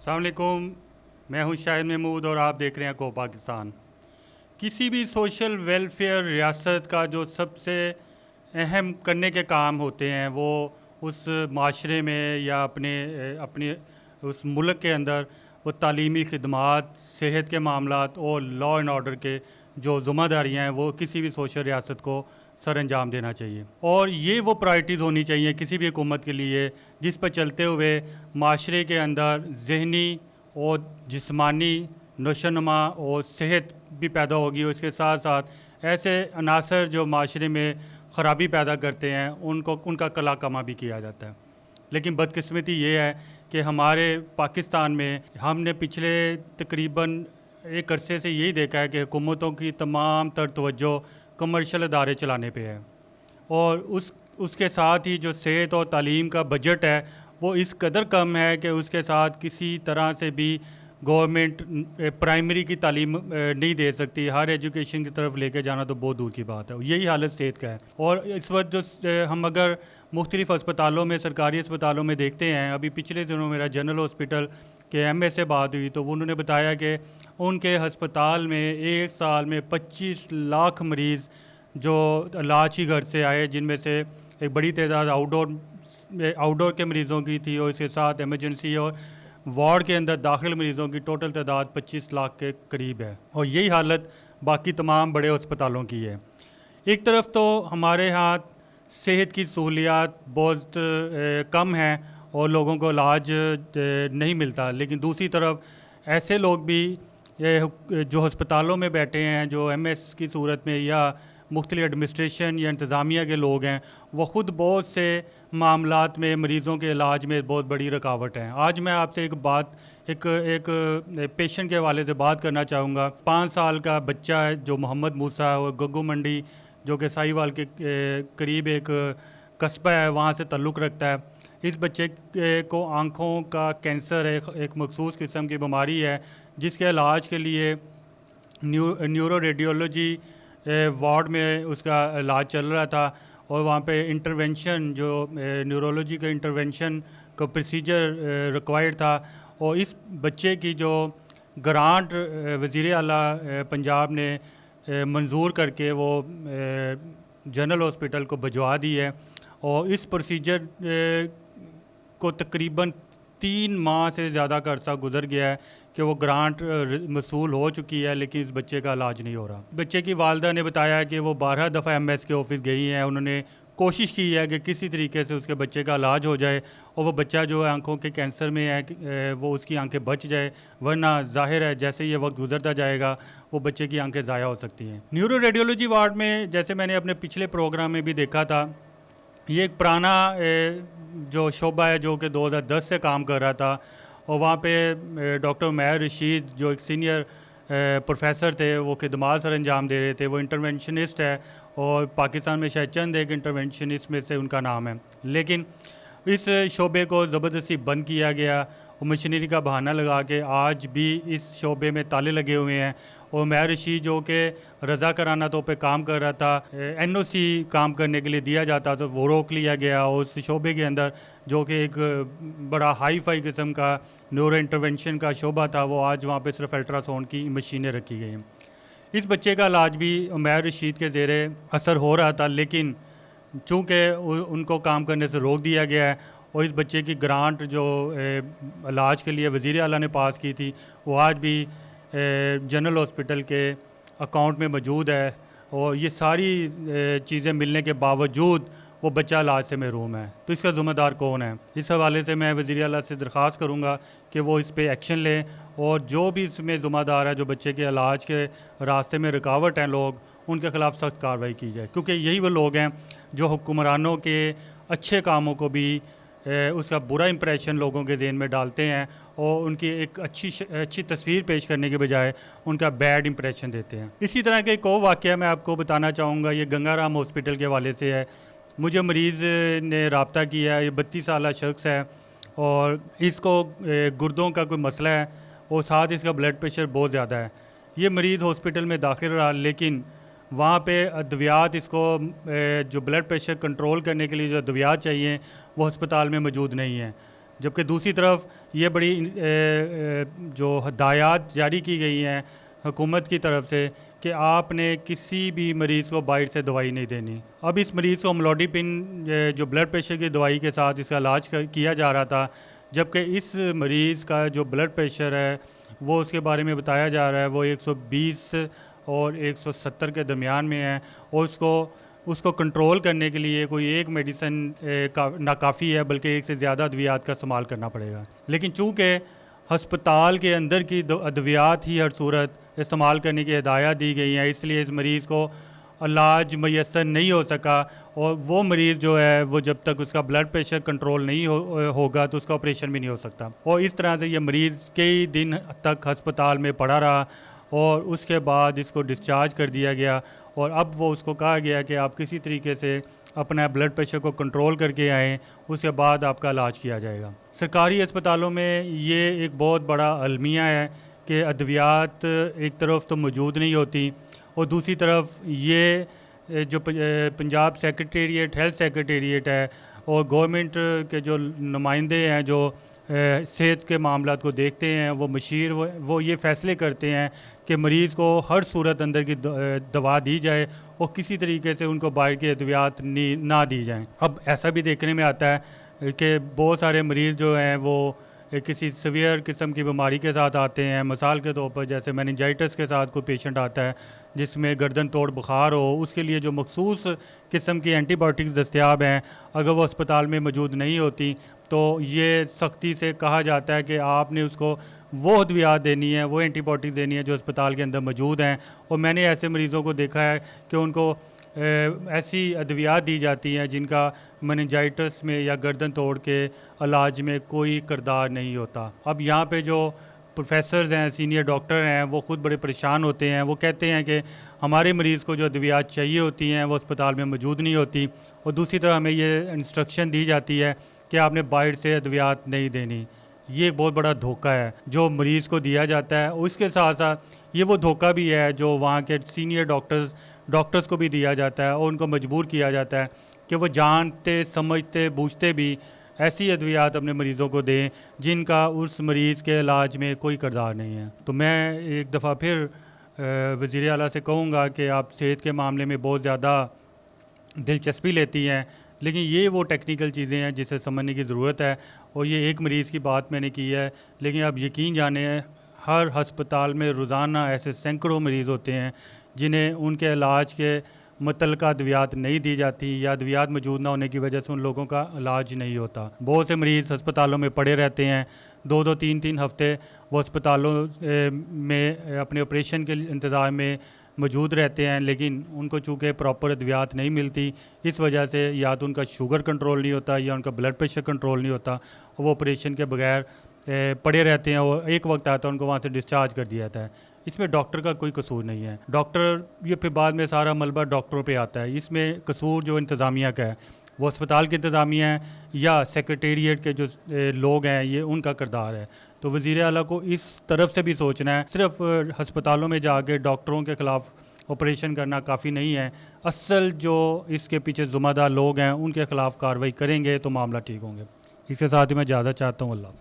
अस्सलाम वालेकुम, मैं हूं शाहिद महमूद और आप देख रहे हैं को पाकिस्तान। किसी भी सोशल वेलफेयर रियासत का जो सबसे अहम करने के काम होते हैं वो उस माशरे में या अपने उस मुल्क के अंदर वो तालीमी खिदमात, सेहत के मामलात और लॉ एंड ऑर्डर के जो ज़िम्मेदारियाँ हैं वो किसी भी सोशल रियासत को सर अंजाम देना चाहिए। और ये वो प्रायोरिटीज़ होनी चाहिए किसी भी हुकूमत के लिए जिस पर चलते हुए माशरे के अंदर जहनी और जिस्मानी नशोनुमा और सेहत भी पैदा होगी। उसके साथ साथ ऐसे अनासर जो माशरे में ख़राबी पैदा करते हैं उनका कला कमा भी किया जाता है। लेकिन बदकिस्मती ये है कि हमारे पाकिस्तान में हमने पिछले तकरीबन एक अरसे से यही देखा है कि हुकूमतों की तमाम तर तवज्जो कमर्शियल अदारे चलाने पे है और उसके साथ ही जो सेहत और तालीम का बजट है वो इस कदर कम है कि उसके साथ किसी तरह से भी गवर्नमेंट प्राइमरी की तालीम नहीं दे सकती। हर एजुकेशन की तरफ लेके जाना तो बहुत दूर की बात है। यही हालत सेहत का है। और इस वक्त जो हम अगर मुख्तलिफ अस्पतालों में, सरकारी अस्पतालों में देखते हैं, अभी पिछले दिनों मेरा जनरल हॉस्पिटल के एमए से बात हुई तो उन्होंने बताया कि उनके हस्पताल में एक साल में 25 लाख मरीज़ जो इलाज ही घर से आए, जिनमें से एक बड़ी तादाद आउटडोर के मरीज़ों की थी और इसके साथ एमरजेंसी और वार्ड के अंदर दाखिल मरीज़ों की टोटल तादाद 25 लाख के करीब है। और यही हालत बाकी तमाम बड़े अस्पतालों की है। एक तरफ तो हमारे यहाँ सेहत की सहूलियात बहुत कम हैं और लोगों को इलाज नहीं मिलता, लेकिन दूसरी तरफ ऐसे लोग भी जो अस्पतालों में बैठे हैं, जो एमएस की सूरत में या मुख्तलिफ एडमिनिस्ट्रेशन या इंतज़ामिया के लोग हैं, वो ख़ुद बहुत से मामलात में मरीज़ों के इलाज में बहुत बड़ी रुकावट है। आज मैं आपसे एक पेशेंट के हवाले से बात करना चाहूँगा। 5 साल का बच्चा है जो मोहम्मद मूसा और गग्गू मंडी जो कि साहिवाल के करीब एक कस्बा है वहाँ से ताल्लुक़ रखता है। इस बच्चे को आँखों का कैंसर है, एक मखसूस किस्म की बीमारी है जिसके इलाज के लिए न्यूरो रेडियोलॉजी वार्ड में उसका इलाज चल रहा था और वहाँ पे इंटरवेंशन जो न्यूरोलॉजी का इंटरवेंशन का प्रोसीजर रिक्वायर्ड था। और इस बच्चे की जो ग्रांट वज़ीर आला पंजाब ने मंजूर करके वो जनरल हॉस्पिटल को भिजवा दी है और इस प्रोसीजर को तकरीबन 3 माह से ज़्यादा का अरसा गुजर गया है कि वो ग्रांट मसूल हो चुकी है, लेकिन इस बच्चे का इलाज नहीं हो रहा। बच्चे की वालदा ने बताया कि वो 12 दफ़ा एमएस के ऑफिस गई हैं। उन्होंने कोशिश की है कि किसी तरीके से उसके बच्चे का इलाज हो जाए और वो बच्चा जो है आंखों के कैंसर में है वो उसकी आंखें बच जाए, वरना जाहिर है जैसे ये वक्त गुजरता जाएगा वो बच्चे की आंखें ज़ाया हो सकती हैं। न्यूरो रेडियोलॉजी वार्ड में, जैसे मैंने अपने पिछले प्रोग्राम में भी देखा था, ये एक पुराना जो शोबा है जो कि 2010 से काम कर रहा था और वहाँ पे डॉक्टर उमैर रशीद जो एक सीनियर प्रोफेसर थे वो खिदमात सर अंजाम दे रहे थे। वो इंटरवेंशनिस्ट है और पाकिस्तान में शायद चंद एक इंटरवेंशनिस्ट में से उनका नाम है। लेकिन इस शोबे को ज़बरदस्ती बंद किया गया और मशीनरी का बहाना लगा के आज भी इस शोबे में ताले लगे हुए हैं। और उमैर रशीद जो कि रज़ा कराना तो पे काम कर रहा था, एनओसी काम करने के लिए दिया जाता तो वो रोक लिया गया और उस शोबे के अंदर जो कि एक बड़ा हाई फाई किस्म का न्यूरो इंटरवेंशन का शोबा था, वो आज वहाँ पे सिर्फ अल्ट्रासाउंड की मशीनें रखी गई हैं। इस बच्चे का इलाज भी उमैर रशीद के ज़ेरे असर हो रहा था, लेकिन चूँकि उनको काम करने से रोक दिया गया है और इस बच्चे की ग्रांट जो इलाज के लिए वज़ीर आला ने पास की थी वो आज भी जनरल हॉस्पिटल के अकाउंट में मौजूद है और ये सारी चीज़ें मिलने के बावजूद वो बच्चा इलाज से महरूम है। तो इसका ज़िम्मेदार कौन है? इस हवाले से मैं वज़ीर आला से दरख्वास्त करूँगा कि वो इस पे एक्शन लें और जो भी इसमें ज़िम्मेदार है, जो बच्चे के इलाज के रास्ते में रुकावट हैं लोग, उनके ख़िलाफ़ सख्त कार्रवाई की जाए, क्योंकि यही वो लोग हैं जो हुक्मरानों के अच्छे कामों को भी उसका बुरा इंप्रेशन लोगों के ज़हन में डालते हैं और उनकी एक अच्छी तस्वीर पेश करने के बजाय उनका बैड इंप्रेशन देते हैं। इसी तरह का एक और वाक़या मैं आपको बताना चाहूँगा, ये गंगाराम हॉस्पिटल के हवाले से है। मुझे मरीज़ ने रब्ता किया, ये 32 साल शख्स है और इसको गुर्दों का कोई मसला है और साथ इसका ब्लड प्रेशर बहुत ज़्यादा है। ये मरीज़ हॉस्पिटल में दाखिल रहा, लेकिन वहाँ पे अद्वियात इसको जो ब्लड प्रेशर कंट्रोल करने के लिए जो अद्वियात चाहिए वो अस्पताल में मौजूद नहीं है। जबकि दूसरी तरफ ये बड़ी जो हदायत जारी की गई हैं हुकूमत की तरफ से कि आपने किसी भी मरीज़ को बाहर से दवाई नहीं देनी। अब इस मरीज़ को अमलोडिपिन जो ब्लड प्रेशर की दवाई के साथ इसका इलाज किया जा रहा था, जबकि इस मरीज़ का जो ब्लड प्रेशर है वो उसके बारे में बताया जा रहा है वो 120 और 170 के दरमियान में है, और उसको कंट्रोल करने के लिए कोई एक मेडिसिन नाकाफ़ी है, बल्कि एक से ज़्यादा अद्वियात का इस्तेमाल करना पड़ेगा। लेकिन चूँकि हस्पताल के अंदर की अद्वियात ही हर सूरत इस्तेमाल करने की हिदायत दी गई हैं, इसलिए इस मरीज़ को इलाज मैसर नहीं हो सका, और वो मरीज़ जो है वो जब तक उसका ब्लड प्रेशर कंट्रोल नहीं होगा तो उसका ऑपरेशन भी नहीं हो सकता। और इस तरह से ये मरीज़ कई दिन तक हस्पताल में पड़ा रहा, और उसके बाद इसको डिस्चार्ज कर दिया गया, और अब वो उसको कहा गया कि आप किसी तरीके से अपना ब्लड प्रेशर को कंट्रोल करके आएँ, उसके बाद आपका इलाज किया जाएगा। सरकारी अस्पतालों में ये एक बहुत बड़ा अलमिया है कि अद्वियात एक तरफ तो मौजूद नहीं होती, और दूसरी तरफ ये जो पंजाब सेक्रेटेरिएट हेल्थ सेक्रेटेरिएट है और गवर्नमेंट के जो नुमाइंदे हैं जो सेहत के मामलात को देखते हैं, वो मशीर वो ये फ़ैसले करते हैं कि मरीज़ को हर सूरत अंदर की दवा दी जाए और किसी तरीके से उनको बाहर की अद्वियात ना दी जाएं। अब ऐसा भी देखने में आता है कि बहुत सारे मरीज़ जो हैं वो किसी सीवियर किस्म की बीमारी के साथ आते हैं। मिसाल के तौर पर जैसे मेनिंजाइटिस के साथ कोई पेशेंट आता है जिसमें गर्दन तोड़ बुखार हो, उसके लिए जो मखसूस किस्म की एंटीबायोटिक्स दस्तयाब हैं, अगर वो अस्पताल में मौजूद नहीं होती तो ये सख्ती से कहा जाता है कि आपने उसको वो अद्वियात देनी है, वो एंटीबायोटिक्स देनी है जो अस्पताल के अंदर मौजूद हैं। और मैंने ऐसे मरीज़ों को देखा है कि उनको ऐसी अद्वियात दी जाती हैं जिनका मेनिंजाइटिस में या गर्दन तोड़ के इलाज में कोई किरदार नहीं होता। अब यहाँ पे जो प्रोफेसर्स हैं, सीनियर डॉक्टर हैं, वो ख़ुद बड़े परेशान होते हैं। वो कहते हैं कि हमारे मरीज़ को जो अद्वियात चाहिए होती हैं वो अस्पताल में मौजूद नहीं होती, और दूसरी तरफ हमें ये इंस्ट्रक्शन दी जाती है कि आपने बाहर से अद्वियात नहीं देनी। ये एक बहुत बड़ा धोखा है जो मरीज़ को दिया जाता है। उसके साथ साथ ये वो धोखा भी है जो वहाँ के सीनियर डॉक्टर्स को भी दिया जाता है, और उनको मजबूर किया जाता है कि वो जानते समझते बूझते भी ऐसी अद्वियात अपने मरीज़ों को दें जिनका उस मरीज़ के इलाज में कोई किरदार नहीं है। तो मैं एक दफ़ा फिर वज़ीर आला से कहूँगा कि आप सेहत के मामले में बहुत ज़्यादा दिलचस्पी लेती हैं, लेकिन ये वो टेक्निकल चीज़ें हैं जिसे समझने की ज़रूरत है। और ये एक मरीज़ की बात मैंने की है, लेकिन आप यकीन जाने हर हस्पताल में रोज़ाना ऐसे सैकड़ों मरीज़ होते हैं जिन्हें उनके इलाज के मुतल्लिक़ा अद्वियात नहीं दी जाती, या अद्वियात मौजूद ना होने की वजह से उन लोगों का इलाज नहीं होता। बहुत से मरीज़ अस्पतालों में पड़े रहते हैं, 2-2 3-3 हफ़्ते वो अस्पतालों में अपने ऑपरेशन के इंतज़ार में मौजूद रहते हैं, लेकिन उनको चूँकि प्रॉपर अद्वियात नहीं मिलती, इस वजह से या तो उनका शुगर कंट्रोल नहीं होता या उनका ब्लड प्रेशर कंट्रोल नहीं होता, वो ऑपरेशन के बगैर पड़े रहते हैं, और एक वक्त आता है उनको वहाँ से डिस्चार्ज कर दिया जाता है। इसमें डॉक्टर का कोई कसूर नहीं है। डॉक्टर ये फिर बाद में सारा मलबा डॉक्टरों पे आता है। इसमें कसूर जो इंतज़ामिया का है, वो अस्पताल की इंतज़ामिया है या सेक्रेटेरिएट के जो लोग हैं, ये उनका किरदार है। तो वज़ीर आला को इस तरफ से भी सोचना है। सिर्फ हस्पतालों में जाके डॉक्टरों के ख़िलाफ़ ऑपरेशन करना काफ़ी नहीं है। असल जो इसके पीछे ज़िम्मेदार लोग हैं उनके ख़िलाफ़ कार्रवाई करेंगे तो मामला ठीक होंगे। इसके साथ ही मैं इजाज़त चाहता हूँ। अल्लाह।